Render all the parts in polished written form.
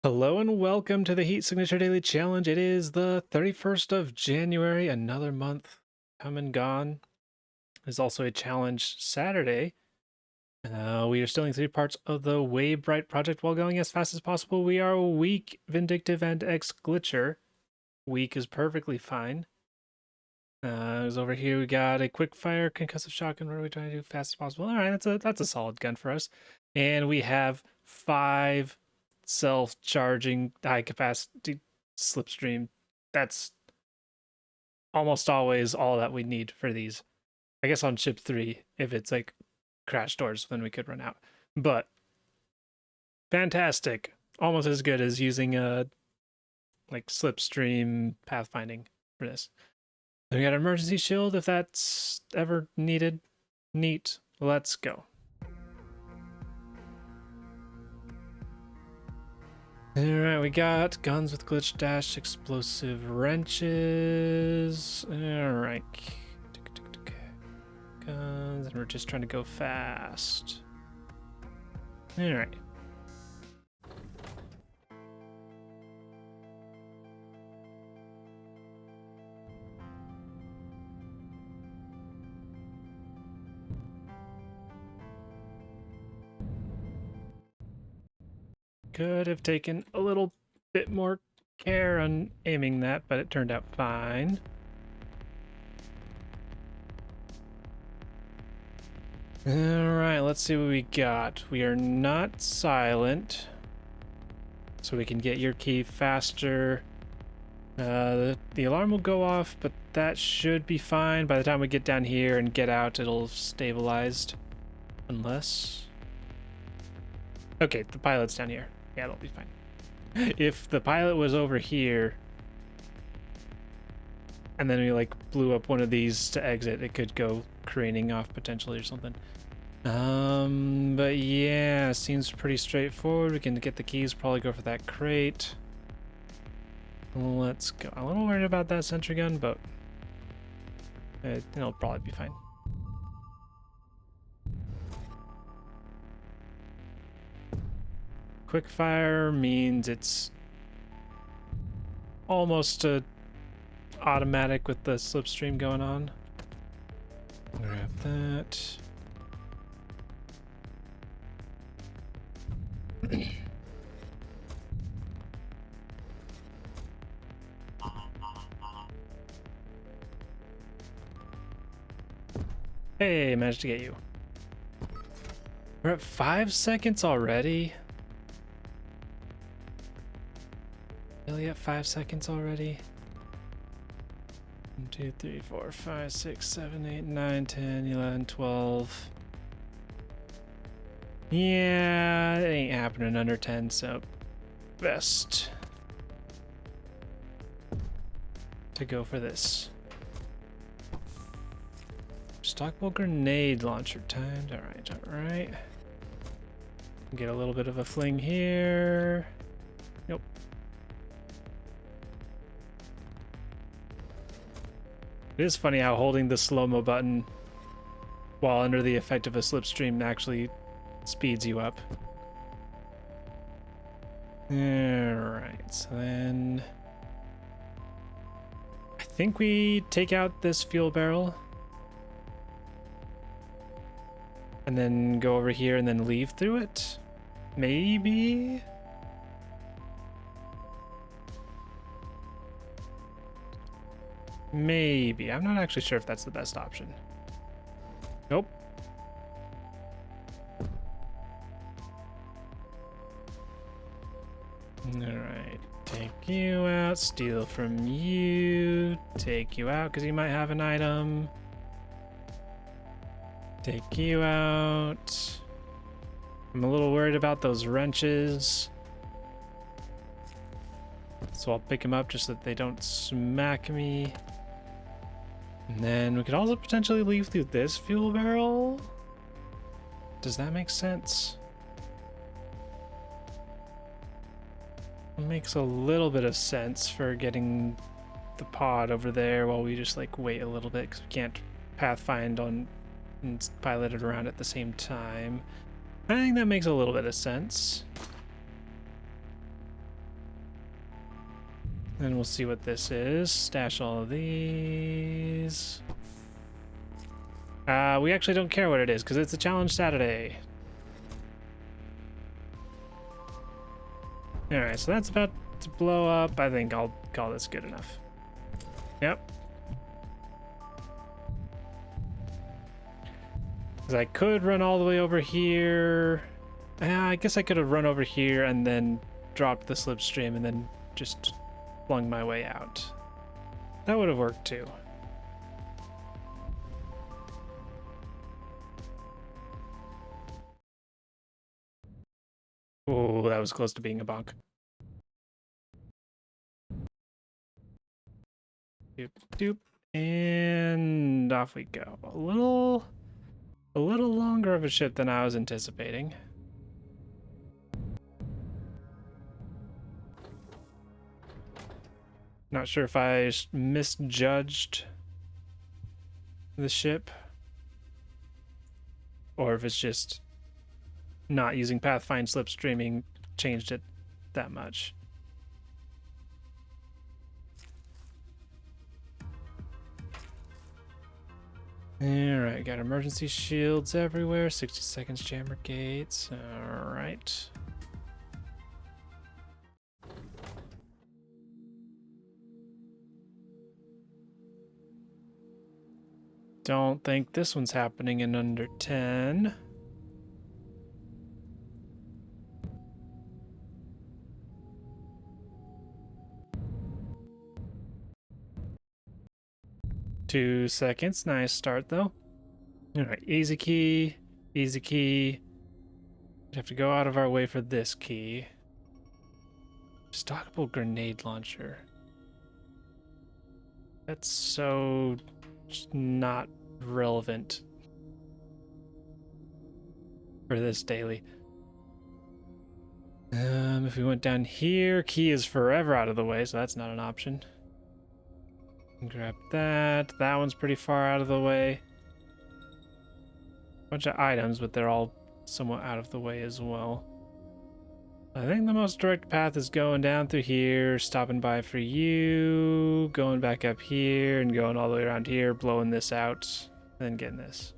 Hello and welcome to the Heat Signature Daily Challenge. It is the 31st of January, another month come and gone. There's also a challenge Saturday. We are stealing 3 parts of the Waybright project while going as fast as possible. We are weak, vindictive, and ex-glitcher. Weak is perfectly fine. Over here we got a quick fire concussive shotgun. What are we trying to do fast as possible? All right, that's a solid gun for us. And we have 5 self-charging high capacity slipstream. That's almost always all that we need for these. I guess on ship 3, if it's like crash doors, then we could run out. But fantastic. Almost as good as using a like slipstream pathfinding for this. Then we got an emergency shield if that's ever needed. Neat. Let's go. Alright, we got guns with glitch dash, explosive wrenches. Alright. Guns, and we're just trying to go fast. Alright. Could have taken a little bit more care on aiming that, but it turned out fine. Alright, let's see what we got. We are not silent, so we can get your key faster. The alarm will go off, but that should be fine. By the time we get down here and get out, it'll stabilized. Unless... Okay, the pilot's down here. Yeah, that'll be fine. If the pilot was over here, and then we like blew up one of these to exit, it could go craning off potentially or something. But yeah, seems pretty straightforward. We can get the keys, probably go for that crate. Let's go. I'm a little worried about that sentry gun, but it'll probably be fine. Quick fire means it's almost a automatic with the slipstream going on. Grab that. Hey, managed to get you. We're at 5 seconds already. Really at 5 seconds already? 1, 2, 3, 4, 5, 6, 7, 8, 9, 10, 11, 12. Yeah, it ain't happening under 10, so best to go for this. Stockpile grenade launcher timed. Alright, alright. Get a little bit of a fling here. Nope. It is funny how holding the slow-mo button while under the effect of a slipstream actually speeds you up. Alright, so then... I think we take out this fuel barrel. And then go over here and then leave through it? Maybe? Maybe. I'm not actually sure if that's the best option. Nope. Alright. Take you out. Steal from you. Take you out because you might have an item. Take you out. I'm a little worried about those wrenches. So I'll pick them up just so that they don't smack me. And then we could also potentially leave through this fuel barrel. Does that make sense? It makes a little bit of sense for getting the pod over there while we just like wait a little bit because we can't pathfind on and pilot it around at the same time. I think that makes a little bit of sense. Then we'll see what this is. Stash all of these. We actually don't care what it is because it's a challenge Saturday. Alright, so that's about to blow up. I think I'll call this good enough. Yep. Because I could run all the way over here. I guess I could have run over here and then dropped the slipstream and then just flung my way out. That would have worked too. Oh, that was close to being a bonk. Doop, doop, and off we go. A little longer of a ship than I was anticipating. Not sure if I misjudged the ship or if it's just not using Pathfind slipstreaming changed it that much. Alright, got emergency shields everywhere, 60 seconds jammer gates. Alright. Don't think this one's happening in under 10. Two seconds, nice start though. Alright, easy key, easy key. We have to go out of our way for this key. Stockable grenade launcher. That's so not relevant for this daily. If we went down here, key is forever out of the way, so that's not an option. Grab that. That one's pretty far out of the way. Bunch of items, but they're all somewhat out of the way as well. I think the most direct path is going down through here, stopping by for you, going back up here, and going all the way around here, blowing this out, and then getting this.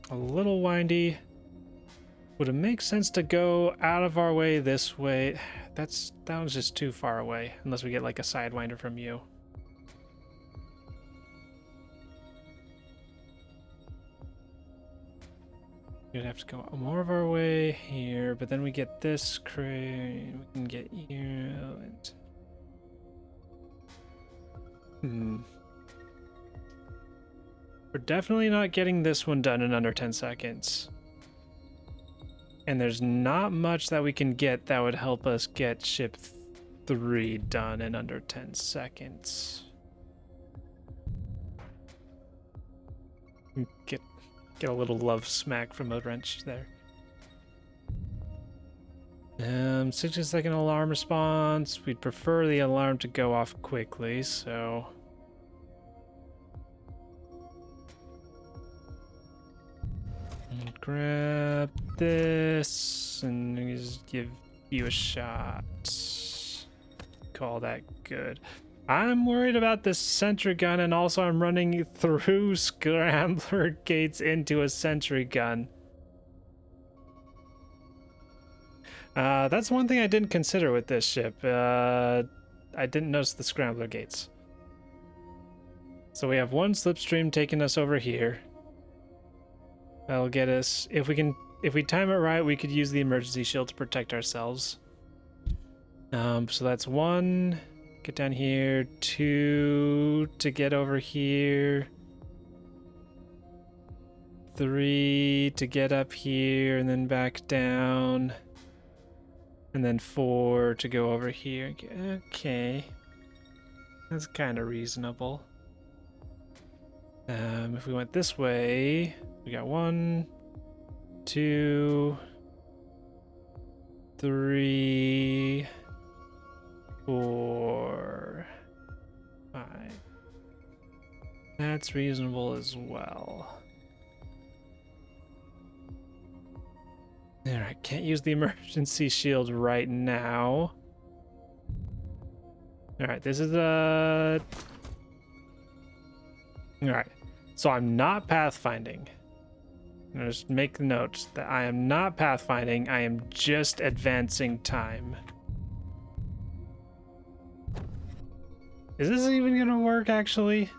A little windy. Would it make sense to go out of our way this way? That one's just too far away, unless we get like a sidewinder from you. We'd have to go more of our way here, but then we get this crane. We can get here. We're definitely not getting this one done in under 10 seconds. And there's not much that we can get that would help us get ship 3 done in under 10 seconds. Get a little love smack from a wrench there. 60-second alarm response. We'd prefer the alarm to go off quickly, so... grab this and just give you a shot. Call that good. I'm worried about this sentry gun, and also I'm running through scrambler gates into a sentry gun. That's one thing I didn't consider with this ship. I didn't notice the scrambler gates. So we have one slipstream taking us over here. That'll get us, if we time it right, we could use the emergency shield to protect ourselves. So that's 1, get down here, 2 to get over here, 3 to get up here and then back down, and then 4 to go over here. Okay, that's kind of reasonable. If we went this way, we got 1, 2, 3, 4, 5. That's reasonable as well. Alright, can't use the emergency shield right now. Alright, this is a... Alright, so I'm not pathfinding. I'm gonna just make the note that I am not pathfinding, I am just advancing time. Is this even gonna work, actually?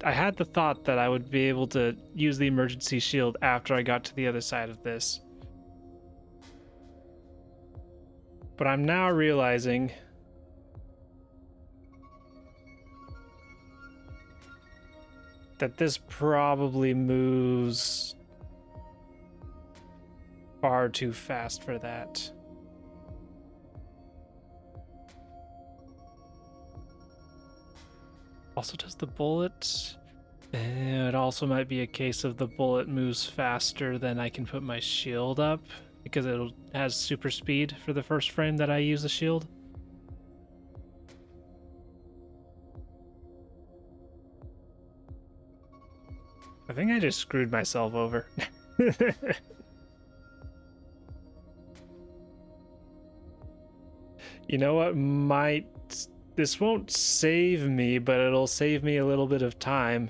I had the thought that I would be able to use the emergency shield after I got to the other side of this. But I'm now realizing that this probably moves far too fast for that. Also, does the bullet... It also might be a case of the bullet moves faster than I can put my shield up, because it has super speed for the first frame that I use the shield. I think I just screwed myself over. You know what? This won't save me, but it'll save me a little bit of time.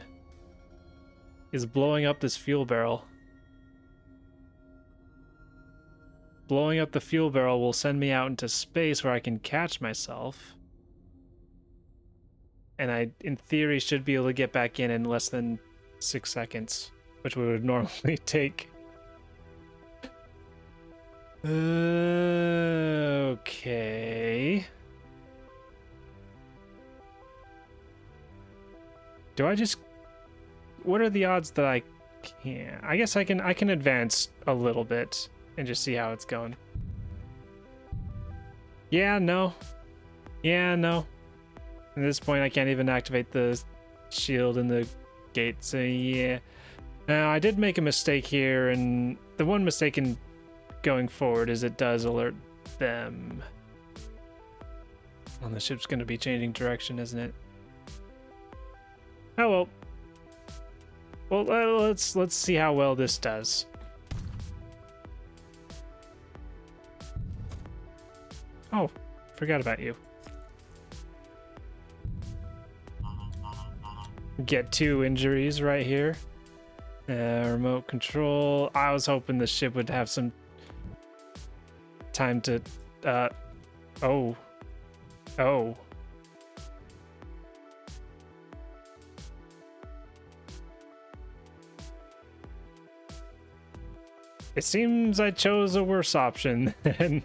Is blowing up this fuel barrel. Blowing up the fuel barrel will send me out into space where I can catch myself. And I, in theory, should be able to get back in less than 6 seconds, which would normally take. Okay. Do I just... What are the odds that I can... I guess I can advance a little bit and just see how it's going. Yeah, no. Yeah, no. At this point, I can't even activate the shield in the gate, so yeah. Now, I did make a mistake here, and the one mistake in going forward is it does alert them. Well, the ship's going to be changing direction, isn't it? Oh, well. Well, let's see how well this does. Oh, forgot about you. Get 2 injuries right here. Remote control. I was hoping the ship would have some time to... Oh. Oh. It seems I chose a worse option than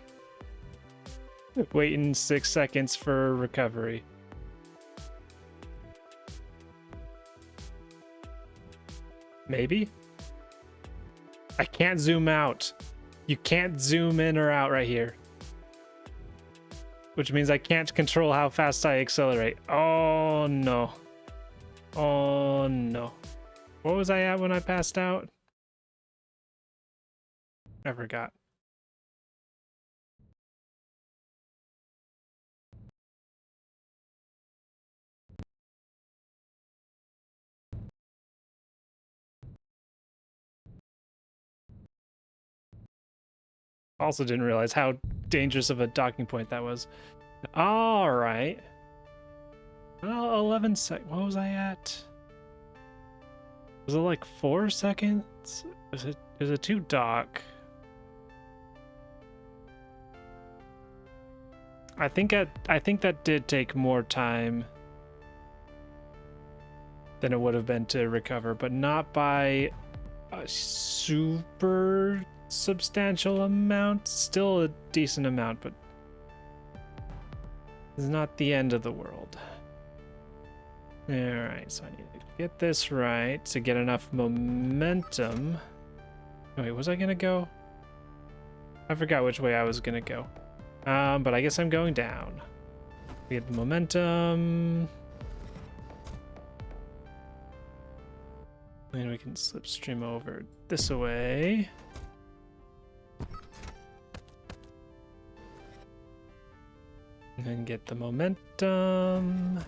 waiting 6 seconds for recovery. Maybe? I can't zoom out. You can't zoom in or out right here. Which means I can't control how fast I accelerate. Oh no. Oh no. What was I at when I passed out? I forgot. Also didn't realize how dangerous of a docking point that was. All right. Well, 11 seconds. What was I at? Was it like 4 seconds? Was it too dark? I think that did take more time than it would have been to recover, but not by a super substantial amount. Still a decent amount, but it's not the end of the world. Alright, so I need to get this right to get enough momentum. Wait, was I gonna go? I forgot which way I was gonna go. But I guess I'm going down. We get the momentum. And we can slipstream over this way. And then get the momentum.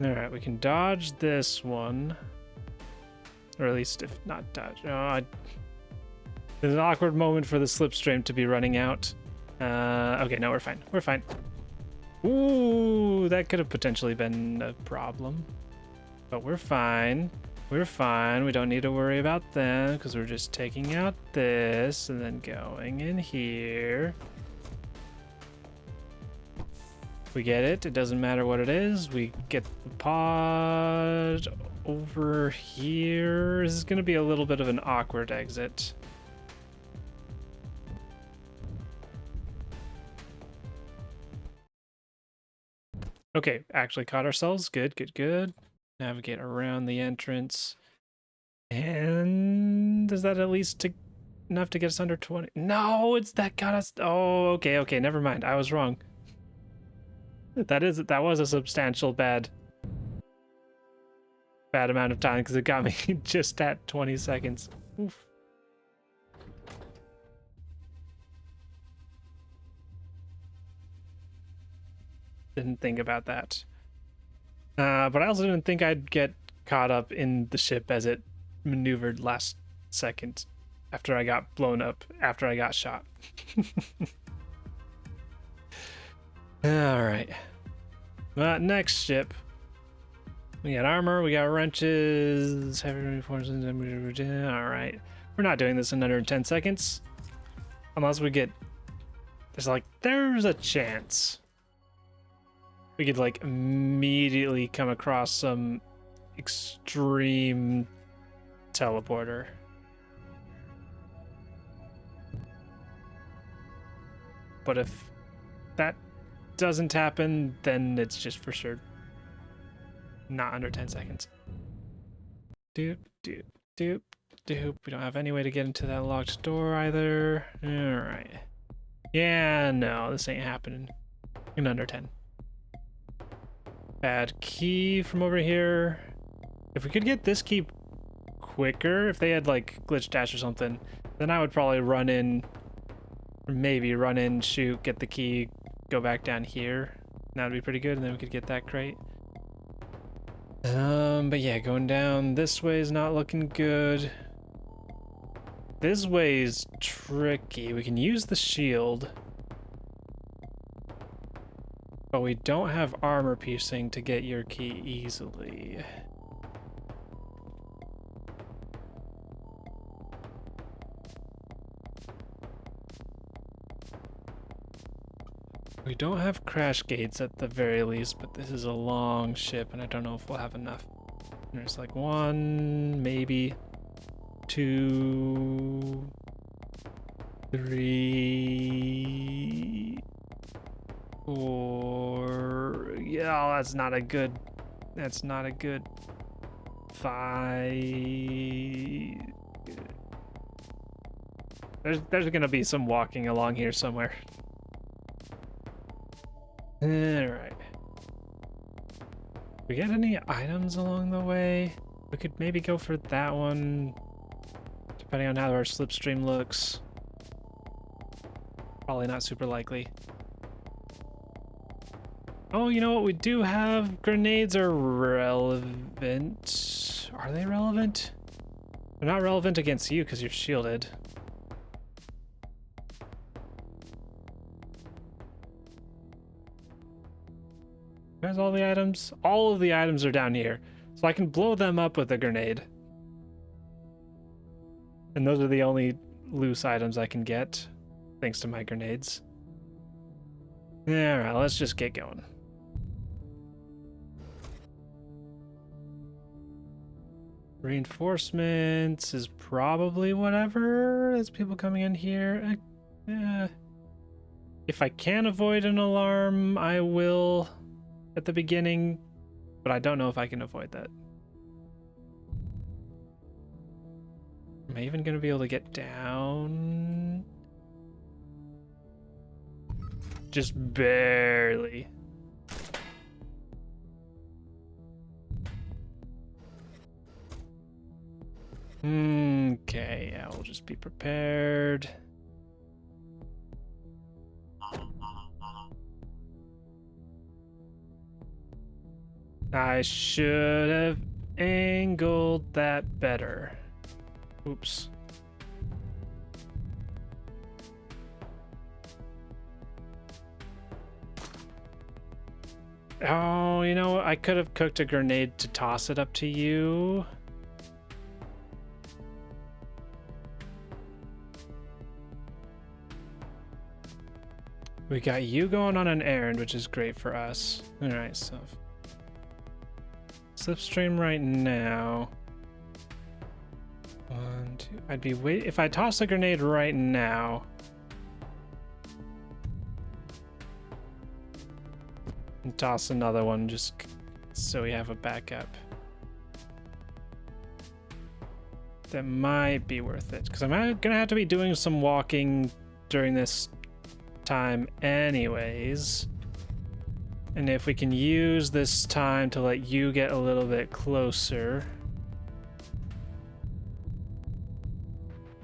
Alright, we can dodge this one. Or at least if not dodge. Oh, there's an awkward moment for the slipstream to be running out. Okay, no, we're fine. We're fine. Ooh, that could have potentially been a problem. But we're fine. We're fine. We don't need to worry about them because we're just taking out this and then going in here. We get it. It doesn't matter what it is. We get the pod over here. This is going to be a little bit of an awkward exit. Okay, actually caught ourselves. Good, good, good. Navigate around the entrance. And is that at least enough to get us under 20? No, it's that got us. Oh, okay, okay, never mind. I was wrong. That was a substantial bad amount of time because it got me just at 20 seconds. Oof. Didn't think about that. But I also didn't think I'd get caught up in the ship as it maneuvered last second after I got blown up, after I got shot. All right. Next ship. We got armor, we got wrenches, heavy reinforcements. All right. We're not doing this in under 10 seconds. Unless we get... There's a chance we could, like, immediately come across some extreme teleporter. But if that doesn't happen, then it's just for sure not under 10 seconds. Doop, doop, doop, doop. We don't have any way to get into that locked door either. All right. Yeah, no, this ain't happening in under 10. Add key from over here. If we could get this key quicker, if they had like glitch dash or something, then I would probably run in, or maybe run in, shoot, get the key, go back down here. That would be pretty good, and then we could get that crate. But yeah, going down this way is not looking good. This way is tricky. We can use the shield, but we don't have armor piercing to get your key easily. We don't have crash gates at the very least, but this is a long ship and I don't know if we'll have enough. There's like 1, maybe 2, 3, 4. Yeah, that's not a good 5. There's gonna be some walking along here somewhere. All right. We get any items along the way? We could maybe go for that one, depending on how our slipstream looks. Probably not super likely. Oh, you know what? We do have grenades are relevant. Are they relevant? They're not relevant against you because you're shielded. There's all the items. All of the items are down here. So I can blow them up with a grenade. And those are the only loose items I can get, thanks to my grenades. Alright, let's just get going. Reinforcements is probably whatever. There's people coming in here. If I can avoid an alarm, I will at the beginning, but I don't know if I can avoid that. Am I even going to be able to get down? Just barely. Okay, yeah, we'll just be prepared. I should have angled that better. Oops. Oh, you know, I could have cooked a grenade to toss it up to you. We got you going on an errand, which is great for us. All right, so slipstream right now. 1, 2. I'd be wait if I toss a grenade right now. And toss another one just so we have a backup. That might be worth it because I'm gonna have to be doing some walking during this time anyways. And if we can use this time to let you get a little bit closer,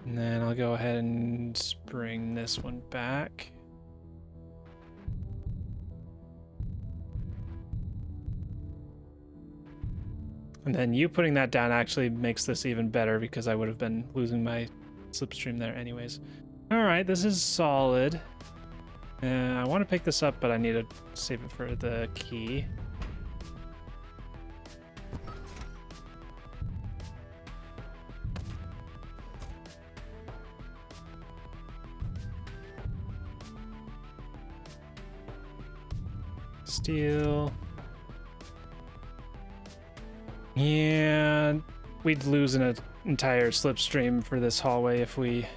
and then I'll go ahead and bring this one back. And then you putting that down actually makes this even better because I would have been losing my slipstream there anyways. All right, this is solid. I want to pick this up, but I need to save it for the key. Steel. Yeah, we'd lose an entire slipstream for this hallway if we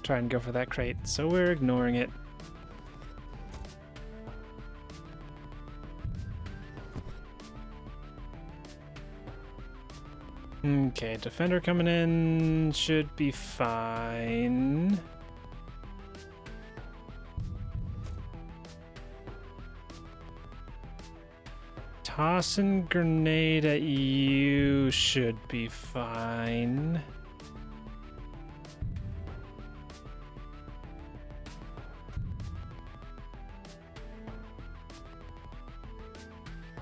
try and go for that crate, so we're ignoring it. Okay, defender coming in should be fine. Tossing grenade at you should be fine.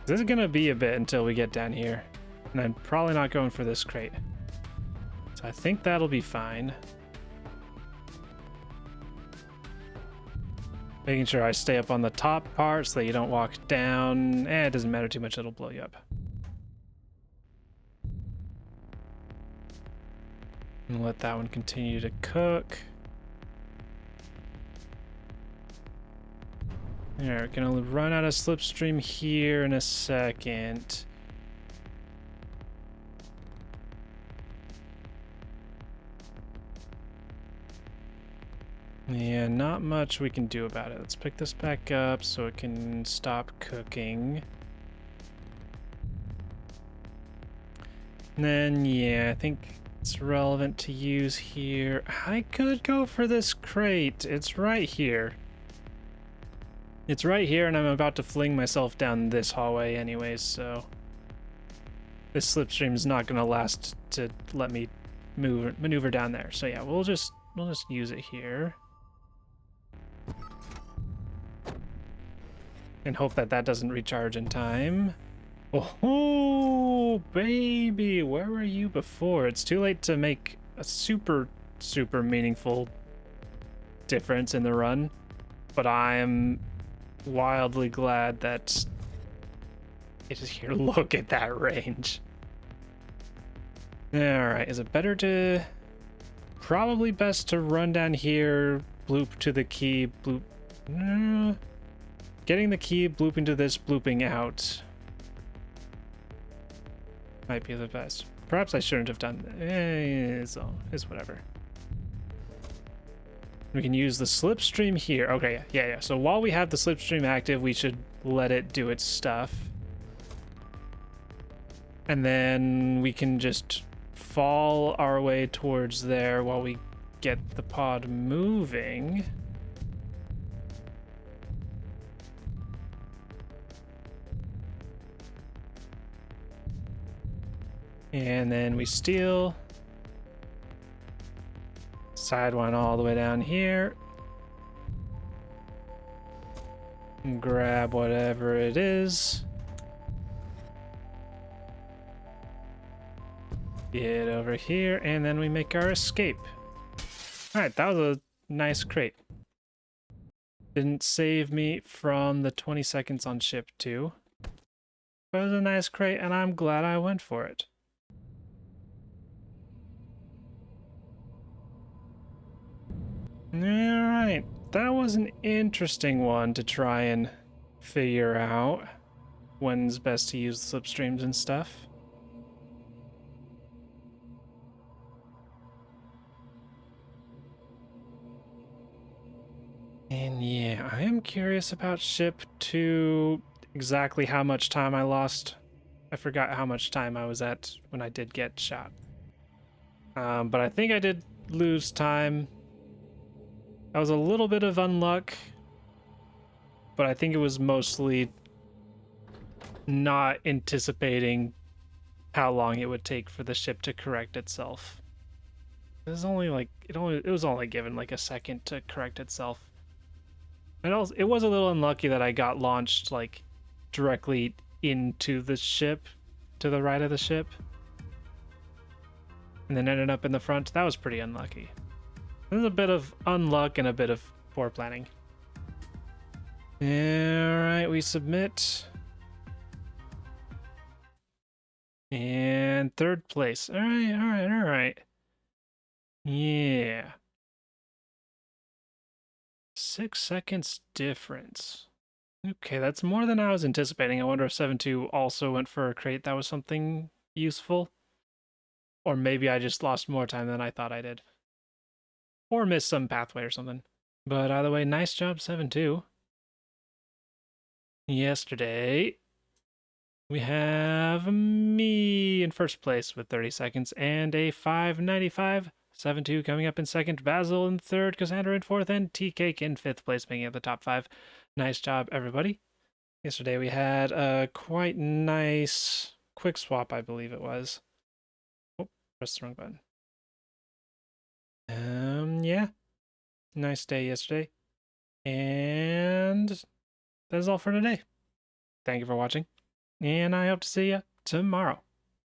This is gonna be a bit until we get down here. And I'm probably not going for this crate. So I think that'll be fine. Making sure I stay up on the top part so that you don't walk down. It doesn't matter too much, it'll blow you up. And let that one continue to cook. Alright, we're gonna run out of slipstream here in a second. Yeah, not much we can do about it. Let's pick this back up so it can stop cooking. And then, yeah, I think it's relevant to use here. I could go for this crate. It's right here. It's right here, and I'm about to fling myself down this hallway anyways, so this slipstream is not going to last to let me maneuver down there. So yeah, we'll just use it here. And hope that that doesn't recharge in time. Oh, baby, where were you before? It's too late to make a super meaningful difference in the run, but I am wildly glad that it is here. Look at that range. All right, is it better to... Probably best to run down here, bloop to the key, bloop... Getting the key, blooping to this, blooping out might be the best. Perhaps I shouldn't have done that. It's whatever. We can use the slipstream here. Okay, yeah. So while we have the slipstream active, we should let it do its stuff. And then we can just fall our way towards there while we get the pod moving. And then we steal. Sidewind all the way down here. And grab whatever it is. Get over here, and then we make our escape. Alright, that was a nice crate. Didn't save me from the 20 seconds on ship 2. But it was a nice crate, and I'm glad I went for it. Alright, that was an interesting one to try and figure out when's best to use the slipstreams and stuff. And yeah, I am curious about ship 2, exactly how much time I lost. I forgot how much time I was at when I did get shot. But I think I did lose time. That was a little bit of unluck, but I think it was mostly not anticipating how long it would take for the ship to correct itself. It was only like it was only given like a second to correct itself. It was a little unlucky that I got launched like directly into the ship, to the right of the ship, and then ended up in the front. That was pretty unlucky. There's a bit of unluck and a bit of poor planning. Alright, we submit. And 3rd place. Alright. Yeah. 6 seconds difference. Okay, that's more than I was anticipating. I wonder if 7-2 also went for a crate that was something useful. Or maybe I just lost more time than I thought I did. Or missed some pathway or something. But either way, nice job, 7-2. Yesterday, we have me in 1st place with 30 seconds and a 5:95. 7-2 coming up in 2nd, Basil in 3rd, Cassandra in 4th, and T-Cake in 5th place, making it the top 5. Nice job, everybody. Yesterday we had a quite nice quick swap, I believe it was. Oh, pressed the wrong button. Yeah. Nice day yesterday. And that is all for today. Thank you for watching, and I hope to see you tomorrow.